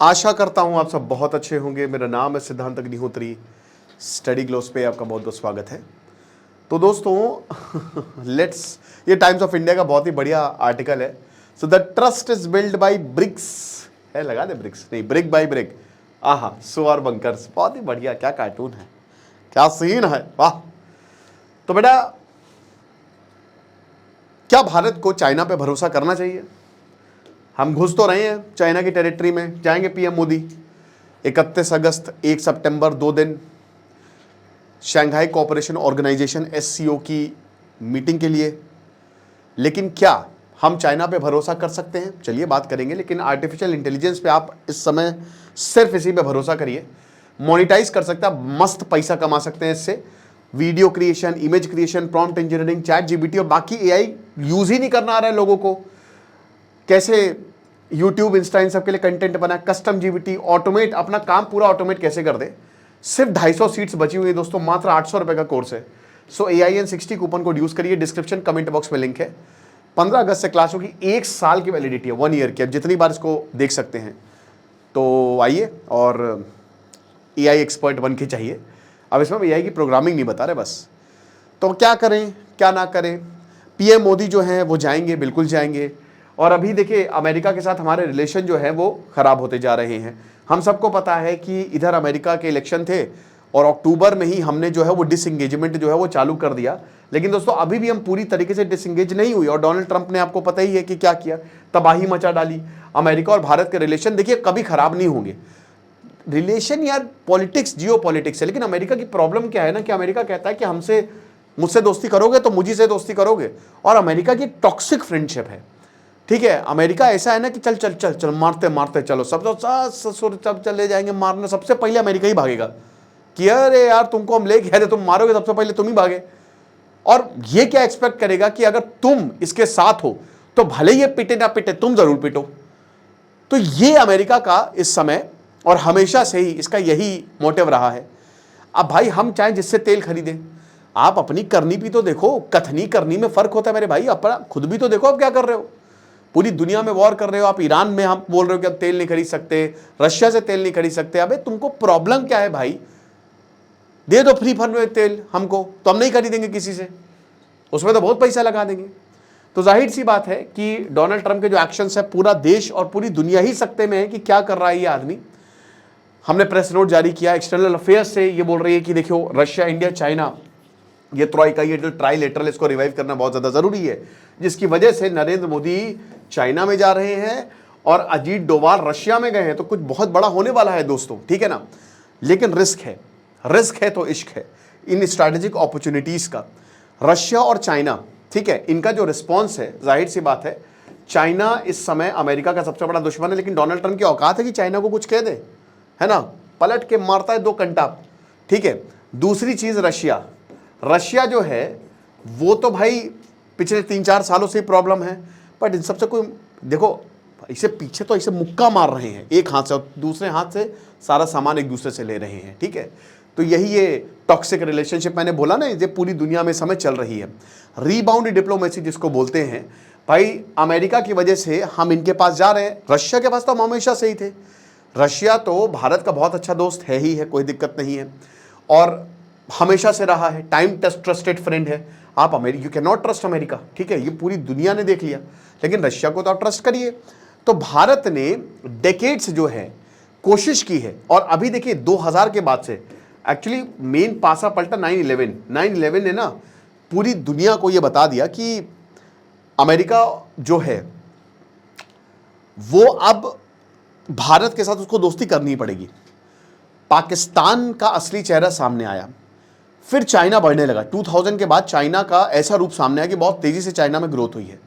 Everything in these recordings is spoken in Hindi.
आशा करता हूं आप सब बहुत अच्छे होंगे। मेरा नाम है सिद्धांत अग्निहोत्री। स्टडी ग्लोस पे आपका बहुत बहुत स्वागत है। तो दोस्तों ये टाइम्स ऑफ इंडिया का बहुत ही बढ़िया आर्टिकल है। So the trust is build by bricks, है लगा दे ब्रिक्स नहीं, ब्रिक बाय ब्रिक। आहा, सो आर बंकर्स। बहुत ही बढ़िया, क्या कार्टून है, क्या सीन है, वाह। तो बेटा, क्या भारत को चाइना पे भरोसा करना चाहिए? हम घुस तो रहे हैं चाइना की टेरिटरी में, जाएंगे पीएम मोदी 31 अगस्त 1 सितंबर 2 दिन शंघाई कोऑपरेशन ऑर्गेनाइजेशन एससीओ की मीटिंग के लिए। लेकिन क्या हम चाइना पे भरोसा कर सकते हैं? चलिए बात करेंगे। लेकिन आर्टिफिशियल इंटेलिजेंस पे आप इस समय सिर्फ इसी पे भरोसा करिए। मोनिटाइज कर सकता है, मस्त पैसा कमा सकते हैं इससे। Video creation, image creation, prompt engineering, chat GPT और बाकी एआई यूज ही नहीं करना आ रहा है लोगों को। कैसे यूट्यूब, इंस्टा, इन सब के लिए कंटेंट बना, कस्टम जीपीटी, ऑटोमेट, अपना काम पूरा ऑटोमेट कैसे कर दे। सिर्फ 250 सीट्स बची हुई है दोस्तों, मात्र 800 रुपए का कोर्स है। सो AIN60 कूपन कोड यूज करिए, डिस्क्रिप्शन कमेंट बॉक्स में लिंक है। 15 अगस्त से क्लास होगी, 1 साल की वैलिडिटी है, 1 ईयर की। अब जितनी बार इसको देख सकते हैं, तो आइए और AI एक्सपर्ट बन के चाहिए। अब इसमें AI की प्रोग्रामिंग नहीं बता रहे बस। तो क्या करें क्या ना करें? पीएम मोदी जो हैं वो जाएंगे, बिल्कुल जाएंगे। और अभी देखिए, अमेरिका के साथ हमारे रिलेशन जो है वो खराब होते जा रहे हैं। हम सबको पता है कि इधर अमेरिका के इलेक्शन थे और अक्टूबर में ही हमने जो है वो डिसएंगेजमेंट जो है वो चालू कर दिया। लेकिन दोस्तों, अभी भी हम पूरी तरीके से डिसएंगेज नहीं हुई। और डोनाल्ड ट्रंप ने, आपको पता ही है कि क्या किया, तबाही मचा डाली। अमेरिका और भारत के रिलेशन देखिए कभी खराब नहीं होंगे। रिलेशन यार पॉलिटिक्स, जियो पॉलिटिक्स है। लेकिन अमेरिका की प्रॉब्लम क्या है ना, कि अमेरिका कहता है कि मुझसे दोस्ती करोगे तो मुझी से दोस्ती करोगे। और अमेरिका की टॉक्सिक फ्रेंडशिप है, ठीक है। अमेरिका ऐसा है ना कि चल चल चल चल मारते मारते चलो, सब ससुर सब चले जाएंगे मारने, सबसे पहले अमेरिका ही भागेगा कि अरे यार तुमको हम ले गए थे, तुम मारोगे, सबसे पहले तुम ही भागे। और ये क्या एक्सपेक्ट करेगा कि अगर तुम इसके साथ हो तो भले ये पिटे ना पिटे, तुम जरूर पिटो। तो ये अमेरिका का इस समय और हमेशा से ही इसका यही मोटिव रहा है। अब भाई, हम चाहे जिससे तेल खरीदें, आप अपनी करनी भी तो देखो। कथनी करनी में फर्क होता है मेरे भाई। अपना खुद भी तो देखो आप क्या कर रहे हो। पूरी दुनिया में वॉर कर रहे हो आप। ईरान में हम बोल रहे हो कि अब तेल नहीं खरीद सकते, रशिया से तेल नहीं खरीद सकते। अबे तुमको प्रॉब्लम क्या है भाई? दे दो फ्री फंड में तेल हमको, तो हम नहीं खरीदेंगे किसी से, उसमें तो बहुत पैसा लगा देंगे। तो जाहिर सी बात है कि डोनाल्ड ट्रंप के जो एक्शंस है, पूरा देश और पूरी दुनिया ही सकते में है कि क्या कर रहा है ये आदमी। हमने प्रेस नोट जारी किया, एक्सटर्नल अफेयर्स से ये बोल रही है कि देखो, रशिया, इंडिया, चाइना, ये ट्राइका, ये जो ट्राइलेटरल, इसको रिवाइव करना बहुत ज्यादा जरूरी है। जिसकी वजह से नरेंद्र मोदी चाइना में जा रहे हैं और अजीत डोभाल रशिया में गए हैं। तो कुछ बहुत बड़ा होने वाला है दोस्तों, ठीक है ना। लेकिन रिस्क है तो इश्क है इन स्ट्रैटेजिक अपॉर्चुनिटीज का। रशिया और चाइना, ठीक है, इनका जो रिस्पॉन्स है, जाहिर सी बात है, चाइना इस समय अमेरिका का सबसे बड़ा दुश्मन है। लेकिन डोनाल्ड ट्रंप की औकात है कि चाइना को कुछ कह दे, है ना। पलट के मारता है 2 कंटा, ठीक है। दूसरी चीज, रशिया जो है वो तो भाई पिछले 3-4 सालों से प्रॉब्लम है। बट इन सबसे कोई देखो, इसे पीछे तो इसे मुक्का मार रहे हैं एक हाथ से, और दूसरे हाथ से सारा सामान एक दूसरे से ले रहे हैं, ठीक है। तो यही ये टॉक्सिक रिलेशनशिप मैंने बोला ना, ये पूरी दुनिया में समय चल रही है। रीबाउंड डिप्लोमेसी जिसको बोलते हैं भाई, अमेरिका की वजह से हम इनके पास जा रहे हैं। रशिया के पास तो हम हमेशा से ही थे। रशिया तो भारत का बहुत अच्छा दोस्त है ही है, कोई दिक्कत नहीं है, और हमेशा से रहा है। टाइम ट्रस्टेड फ्रेंड है। आप you can not trust America, ठीक है, ये पूरी दुनिया ने देख लिया। लेकिन रशिया को तो आप ट्रस्ट करिए। तो भारत ने डेकेड्स जो है कोशिश की है। और अभी देखिए 2000 के बाद से एक्चुअली मेन पासा पलटा 9/11 ने ना पूरी दुनिया को ये बता दिया कि अमेरिका जो है वो अब भारत के साथ उसको दोस्ती करनी पड़ेगी। पाकिस्तान का असली चेहरा सामने आया। फिर चाइना बढ़ने लगा। 2000 के बाद चाइना का ऐसा रूप सामने आया कि बहुत तेजी से चाइना में ग्रोथ हुई है।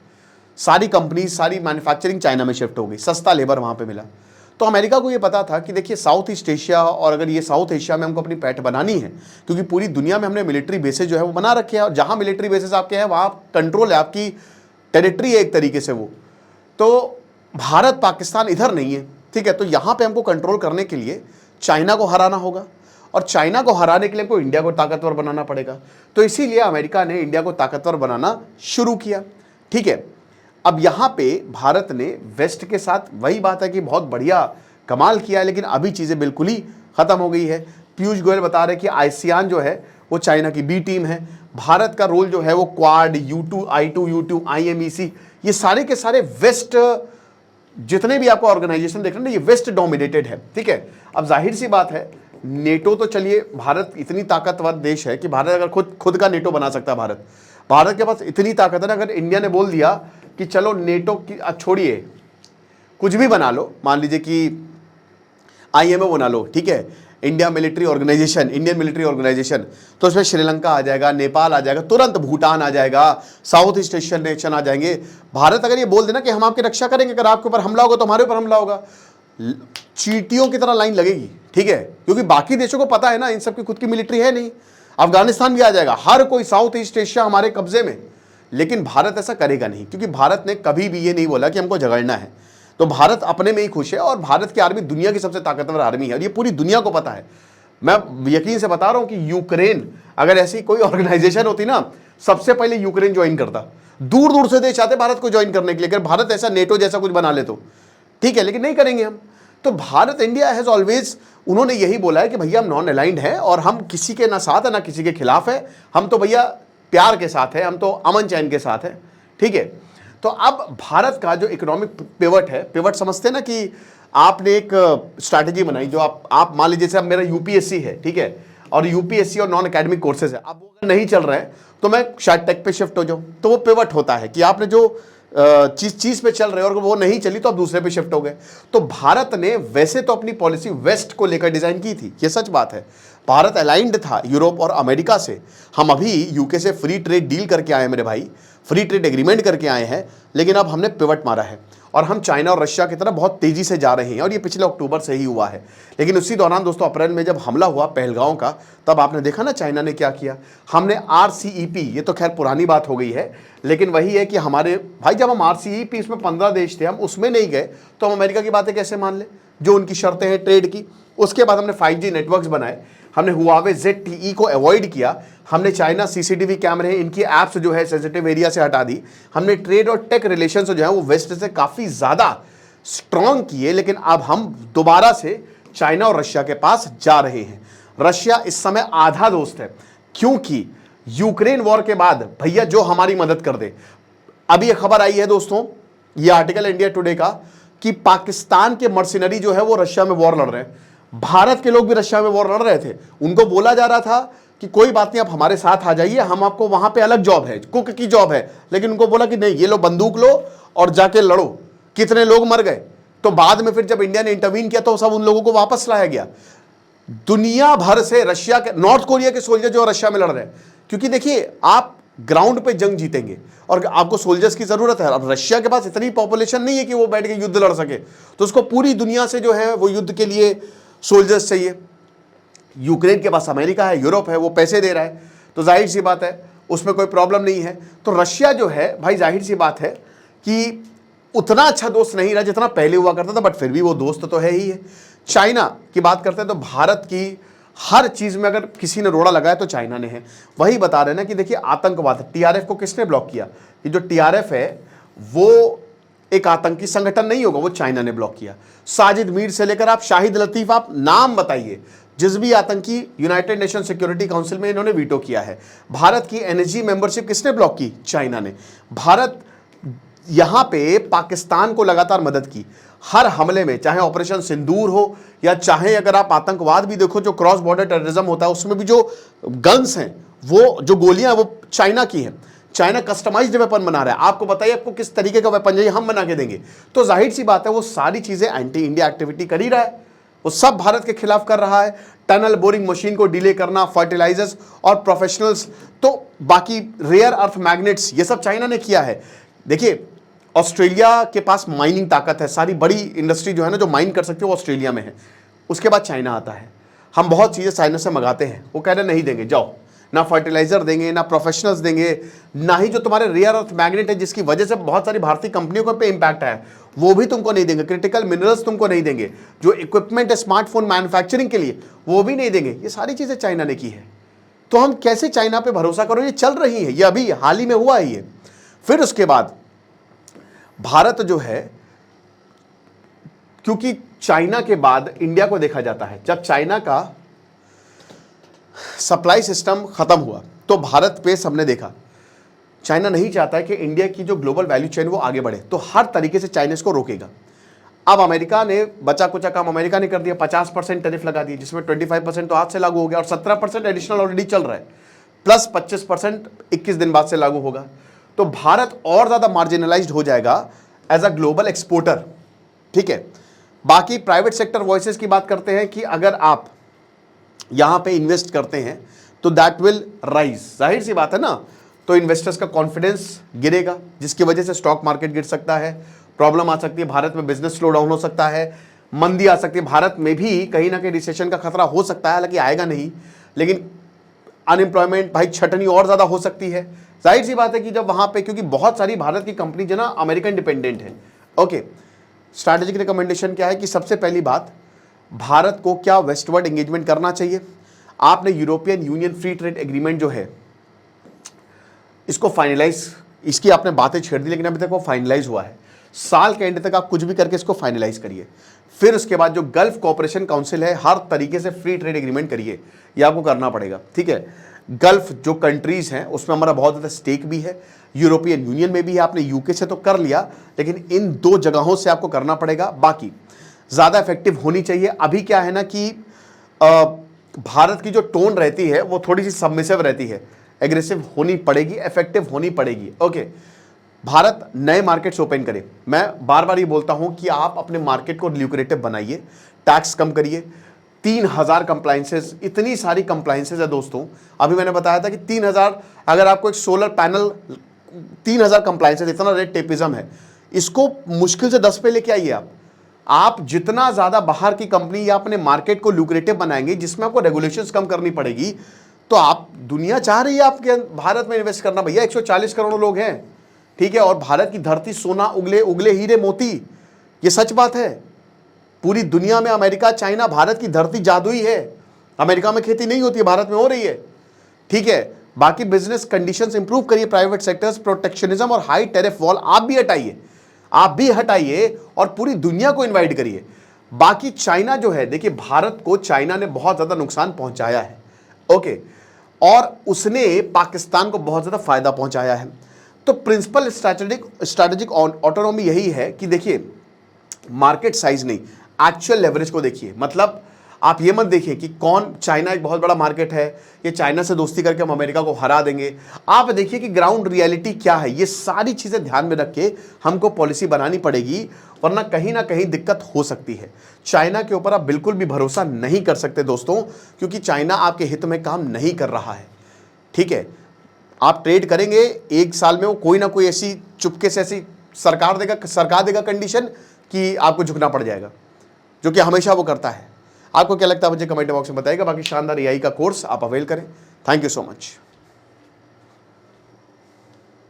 सारी कंपनी, सारी मैन्युफैक्चरिंग चाइना में शिफ्ट हो गई, सस्ता लेबर वहां पे मिला। तो अमेरिका को ये पता था कि देखिए, साउथ ईस्ट एशिया, और अगर ये साउथ एशिया में हमको अपनी पैठ बनानी है, क्योंकि पूरी दुनिया में हमने मिलिट्री बेसेस जो है वो बना रखे हैं, और जहां मिलिट्री बेसेस आपके हैं वहां कंट्रोल है, आपकी टेरिटरी है एक तरीके से वो। तो भारत, पाकिस्तान इधर नहीं है, ठीक है। तो यहां पर हमको कंट्रोल करने के लिए चाइना को हराना होगा, और चाइना को हराने के लिए हमको इंडिया को ताकतवर बनाना पड़ेगा। तो इसीलिए अमेरिका ने इंडिया को ताकतवर बनाना शुरू किया, ठीक है। अब यहां पे भारत ने वेस्ट के साथ, वही बात है कि बहुत बढ़िया कमाल किया है, लेकिन अभी चीज़ें बिल्कुल ही ख़त्म हो गई है। पीयूष गोयल बता रहे कि आसियान जो है वो चाइना की बी टीम है। भारत का रोल जो है वो quad, U2, I2, U2, IMEC, ये सारे के सारे वेस्ट, जितने भी आपको ऑर्गेनाइजेशन देख रहे हैं ना, ये वेस्ट डोमिनेटेड है, ठीक है। अब जाहिर सी बात है, नेटो तो चलिए, भारत इतनी ताकतवर देश है कि भारत अगर खुद का नेटो बना सकता है। भारत के पास इतनी ताकत है ना, अगर इंडिया ने बोल दिया कि चलो नेटो की छोड़िए, कुछ भी बना लो, मान लीजिए कि IMO बना लो, ठीक है, इंडियन मिलिट्री ऑर्गेनाइजेशन, तो उसमें श्रीलंका आ जाएगा, नेपाल आ जाएगा, तुरंत भूटान आ जाएगा, साउथ ईस्ट एशियन नेशन आ जाएंगे। भारत अगर ये बोल देना कि हम आपकी रक्षा करेंगे, अगर आपके ऊपर हमला होगा तो हमारे ऊपर हमला होगा, चींटियों की तरह लाइन लगेगी, ठीक है, क्योंकि बाकी देशों को पता है ना इन सब की खुद की मिलिट्री है नहीं। अफगानिस्तान भी आ जाएगा, हर कोई साउथ ईस्ट एशिया हमारे कब्जे में, लेकिन भारत ऐसा करेगा नहीं, क्योंकि भारत ने कभी भी ये नहीं बोला कि हमको झगड़ना है। तो भारत अपने में ही खुश है, और भारत की आर्मी दुनिया की सबसे ताकतवर आर्मी है, और ये पूरी दुनिया को पता है। मैं यकीन से बता रहा हूं कि यूक्रेन, अगर ऐसी कोई ऑर्गेनाइजेशन होती ना, सबसे पहले यूक्रेन ज्वाइन करता। दूर दूर से देश आते भारत को ज्वाइन करने के लिए, अगर भारत ऐसा नेटो जैसा कुछ बना ले तो, ठीक है, लेकिन नहीं करेंगे हम। तो भारत, इंडिया हैज ऑलवेज, उन्होंने यही बोला है कि भैया हम नॉन अलाइंड हैं, और हम किसी के ना साथ है ना किसी के खिलाफ है, हम तो भैया प्यार के साथ है, हम तो अमन चैन के साथ है, ठीक है। तो अब भारत का जो इकोनॉमिक पिवट है, पिवट समझते हैं ना, कि आपने एक स्ट्रैटेजी बनाई, जो आप मान लीजिए जैसे अब मेरा यूपीएससी है, ठीक है, और यूपीएससी और नॉन एकेडमिक कोर्सेज है, अब वो अगर नहीं चल रहे हैं तो मैं शायद टेक पे शिफ्ट हो जाऊं, तो वो पिवट होता है कि आपने जो चीज पे चल रहे हो और वो नहीं चली तो आप दूसरे पे शिफ्ट हो गए। तो भारत ने वैसे तो अपनी पॉलिसी वेस्ट को लेकर डिजाइन की थी, ये सच बात है, भारत अलाइंड था यूरोप और अमेरिका से। हम अभी यूके से फ्री ट्रेड डील करके आए मेरे भाई, फ्री ट्रेड एग्रीमेंट करके आए हैं, लेकिन अब हमने पिवट मारा है और हम चाइना और रशिया की तरफ बहुत तेजी से जा रहे हैं, और ये पिछले अक्टूबर से ही हुआ है। लेकिन उसी दौरान दोस्तों, अप्रैल में जब हमला हुआ पहलगांव का, तब आपने देखा ना चाइना ने क्या किया। हमने RCEP, ये तो खैर पुरानी बात हो गई है, लेकिन वही है कि हमारे भाई, जब हम RCEP, इसमें 15 देश थे, हम उसमें नहीं गए तो हम अमेरिका की बातें कैसे मान ले, जो उनकी शर्तें हैं ट्रेड की। उसके बाद हमने 5G नेटवर्क्स बनाए, हमने हुआवे ZTE को अवॉइड किया, हमने चाइना CCTV कैमरे, इनकी ऐप्स जो है सेंसिटिव एरिया से हटा दी, हमने ट्रेड और टेक रिलेशन जो है वो वेस्ट से काफ़ी ज़्यादा स्ट्रॉन्ग किए। लेकिन अब हम दोबारा से चाइना और रशिया के पास जा रहे हैं। रशिया इस समय आधा दोस्त है, क्योंकि यूक्रेन वॉर के बाद भैया जो हमारी मदद कर दे। अभी ये खबर आई है दोस्तों, ये आर्टिकल इंडिया टुडे का, कि पाकिस्तान के मर्सिनरी जो है वो रशिया में वॉर लड़ रहे हैं। भारत के लोग भी रशिया में वॉर लड़ रहे थे, उनको बोला जा रहा था कि कोई बात नहीं, आप हमारे साथ आ जाइए, हम आपको वहां पे अलग जॉब है, कुक की जॉब है, लेकिन उनको बोला कि नहीं, ये लो बंदूक लो और जाके लड़ो। कितने लोग मर गए। तो बाद में फिर जब इंडिया ने इंटरवीन किया तो सब उन लोगों को वापस लाया गया। दुनिया भर से रशिया के, नॉर्थ कोरिया के सोल्जर जो रशिया में लड़ रहे हैं, क्योंकि देखिए आप ग्राउंड पे जंग जीतेंगे और आपको सोल्जर्स की जरूरत है। अब रशिया के पास इतनी पॉपुलेशन नहीं है कि वो बैठ के युद्ध लड़ सके, तो उसको पूरी दुनिया से जो है वो युद्ध के लिए सोल्जर्स चाहिए। यूक्रेन के पास अमेरिका है, यूरोप है, वो पैसे दे रहा है, तो जाहिर सी बात है उसमें कोई प्रॉब्लम नहीं है। तो रशिया जो है भाई, जाहिर सी बात है कि उतना अच्छा दोस्त नहीं रहा जितना पहले हुआ करता था, बट फिर भी वो दोस्त तो है ही है। चाइना की बात करते हैं तो भारत की हर चीज में अगर किसी ने रोड़ा लगाया तो चाइना ने है। वही बता रहे ना कि देखिए आतंकवाद, TRF को किसने ब्लॉक किया? कि जो TRF है वो एक आतंकी संगठन नहीं होगा, वो चाइना ने ब्लॉक किया। साजिद मीर से लेकर आप शाहिद लतीफ, आप नाम बताइए, जिस भी आतंकी यूनाइटेड नेशन सिक्योरिटी काउंसिल में इन्होंने वीटो किया है। भारत की NSG मेंबरशिप किसने ब्लॉक की? चाइना ने। भारत यहां पे पाकिस्तान को लगातार मदद की हर हमले में, चाहे ऑपरेशन सिंदूर हो या चाहे अगर आप आतंकवाद भी देखो, जो क्रॉस बॉर्डर टेररिज्म होता है उसमें भी जो गन्स हैं, वो जो गोलियां हैं वो चाइना की हैं। चाइना कस्टमाइज्ड वेपन बना रहा है, आपको बताइए आपको किस तरीके का वेपन चाहिए, हम बना के देंगे। तो जाहिर सी बात है वो सारी चीजें एंटी इंडिया एक्टिविटी कर ही रहा है, वो सब भारत के खिलाफ कर रहा है। टनल बोरिंग मशीन को डिले करना, फर्टिलाइजर्स और प्रोफेशनल्स, तो बाकी रेयर अर्थ मैग्नेट्स, ये सब चाइना ने किया है। देखिए ऑस्ट्रेलिया के पास माइनिंग ताकत है, सारी बड़ी इंडस्ट्री जो है ना जो माइन कर सकती है वो ऑस्ट्रेलिया में है। उसके बाद चाइना आता है, हम बहुत चीज़ें चाइना से मंगाते हैं, वो कह रहे नहीं देंगे, जाओ, ना फर्टिलाइजर देंगे, ना प्रोफेशनल्स देंगे, ना ही जो तुम्हारे रेयर अर्थ मैग्नेट है जिसकी वजह से बहुत सारी भारतीय कंपनियों को पे इम्पैक्ट आया वो भी तुमको नहीं देंगे, क्रिटिकल मिनरल्स तुमको नहीं देंगे, जो इक्विपमेंट है स्मार्टफोन मैन्युफैक्चरिंग के लिए वो भी नहीं देंगे। ये सारी चीज़ें चाइना ने की है, तो हम कैसे चाइना पे भरोसा करो? ये चल रही है, ये अभी हाल ही में हुआ है ये। फिर उसके बाद भारत जो है, क्योंकि चाइना के बाद इंडिया को देखा जाता है। जब चाइना का सप्लाई सिस्टम खत्म हुआ तो भारत पे सबने देखा, चाइना नहीं चाहता है कि इंडिया की जो ग्लोबल वैल्यू चेन वो आगे बढ़े, तो हर तरीके से चाइना इसको रोकेगा। अब अमेरिका ने बचा कुचा काम अमेरिका ने कर दिया, 50% टैरिफ लगा दिए, जिसमें 25% तो आज से लागू हो गया और 17% एडिशनल ऑलरेडी चल रहा है, प्लस 25% 21 दिन बाद से लागू होगा। तो भारत और ज्यादा मार्जिनलाइज्ड हो जाएगा एज अ ग्लोबल एक्सपोर्टर। ठीक है, बाकी प्राइवेट सेक्टर वॉइसेस की बात करते हैं कि अगर आप यहां पे इन्वेस्ट करते हैं तो दैट विल राइज, जाहिर सी बात है ना, तो इन्वेस्टर्स का कॉन्फिडेंस गिरेगा, जिसकी वजह से स्टॉक मार्केट गिर सकता है, प्रॉब्लम आ सकती है, भारत में बिजनेस स्लो डाउन हो सकता है, मंदी आ सकती है, भारत में भी कहीं ना कहीं रिसेशन का खतरा हो सकता है, हालांकि आएगा नहीं, लेकिन अनएम्प्लॉयमेंट भाई छटनी और ज्यादा हो सकती है। जाहिर सी बात है कि जब वहां पे, क्योंकि बहुत सारी भारत की कंपनी जो ना अमेरिकन डिपेंडेंट है। ओके, स्ट्रैटेजिक रिकमेंडेशन क्या है कि सबसे पहली बात, भारत को क्या वेस्टवर्ड एंगेजमेंट करना चाहिए। आपने European union free trade agreement जो है इसको फाइनलाइज, इसकी आपने बातें छेड़ दी, लेकिन अभी तक वो फाइनलाइज हुआ है। साल के एंड तक आप कुछ भी करके इसको फाइनलाइज करिए। फिर उसके बाद जो गल्फ कोऑपरेशन काउंसिल है, हर तरीके से फ्री ट्रेड एग्रीमेंट करिए, ये आपको करना पड़ेगा। ठीक है, गल्फ जो कंट्रीज हैं उसमें हमारा बहुत ज़्यादा स्टेक भी है, यूरोपियन यूनियन में भी है, आपने यूके से तो कर लिया, लेकिन इन 2 जगहों से आपको करना पड़ेगा। बाकी ज़्यादा इफेक्टिव होनी चाहिए। अभी क्या है ना कि भारत की जो टोन रहती है वो थोड़ी सी सबमिसिव रहती है, एग्रेसिव होनी पड़ेगी, इफेक्टिव होनी पड़ेगी। ओके, भारत नए मार्केट्स ओपन करे। मैं बार बार ये बोलता हूं कि आप अपने मार्केट को ल्यूक्रेटिव बनाइए, टैक्स कम करिए। 3000 कंप्लायंसेस, इतनी सारी कंप्लायंसेस है दोस्तों। अभी मैंने बताया था कि 3000, अगर आपको एक सोलर पैनल, 3000 कंप्लायंसेस, इतना रेड टेपिज्म है, इसको मुश्किल से 10 पे लेके आइए आप जितना ज्यादा बाहर की कंपनी या अपने मार्केट को ल्यूक्रेटिव बनाएंगे, जिसमें आपको रेगुलेशंस कम करनी पड़ेगी, तो आप, दुनिया चाह रही है आपके भारत में इन्वेस्ट करना। भैया 140 करोड़ लोग हैं, ठीक है, और भारत की धरती सोना, उगले उगले हीरे मोती, ये सच बात है। पूरी दुनिया में अमेरिका, चाइना, भारत की धरती जादुई है। अमेरिका में खेती नहीं होती है, भारत में हो रही है। ठीक है, बाकी बिजनेस कंडीशंस इंप्रूव करिए, प्राइवेट सेक्टर्स, प्रोटेक्शनिज्म और हाई टैरिफ वॉल आप भी हटाइए और पूरी दुनिया को इन्वाइट करिए। बाकी चाइना जो है, देखिए भारत को चाइना ने बहुत ज्यादा नुकसान पहुंचाया है। ओके, और उसने पाकिस्तान को बहुत ज्यादा फायदा पहुंचाया है। तो प्रिंसिपल स्ट्रैटेजिक ऑटोनॉमी यही है कि देखिए, मार्केट साइज नहीं, एक्चुअल लेवरेज को देखिए। मतलब आप ये मत देखिए कि कौन, चाइना एक बहुत बड़ा मार्केट है, ये चाइना से दोस्ती करके हम अमेरिका को हरा देंगे। आप देखिए कि ग्राउंड रियलिटी क्या है। ये सारी चीजें ध्यान में रख के हमको पॉलिसी बनानी पड़ेगी, वरना कहीं ना कहीं दिक्कत हो सकती है। चाइना के ऊपर आप बिल्कुल भी भरोसा नहीं कर सकते दोस्तों, क्योंकि चाइना आपके हित में काम नहीं कर रहा है। ठीक है, आप ट्रेड करेंगे, 1 साल में वो कोई ना कोई ऐसी चुपके से ऐसी सरकार देगा कंडीशन कि आपको झुकना पड़ जाएगा, जो कि हमेशा वो करता है। आपको क्या लगता है मुझे कमेंट बॉक्स में बताइएगा। बाकी शानदार एआई का कोर्स आप अवेल करें। Thank you so much.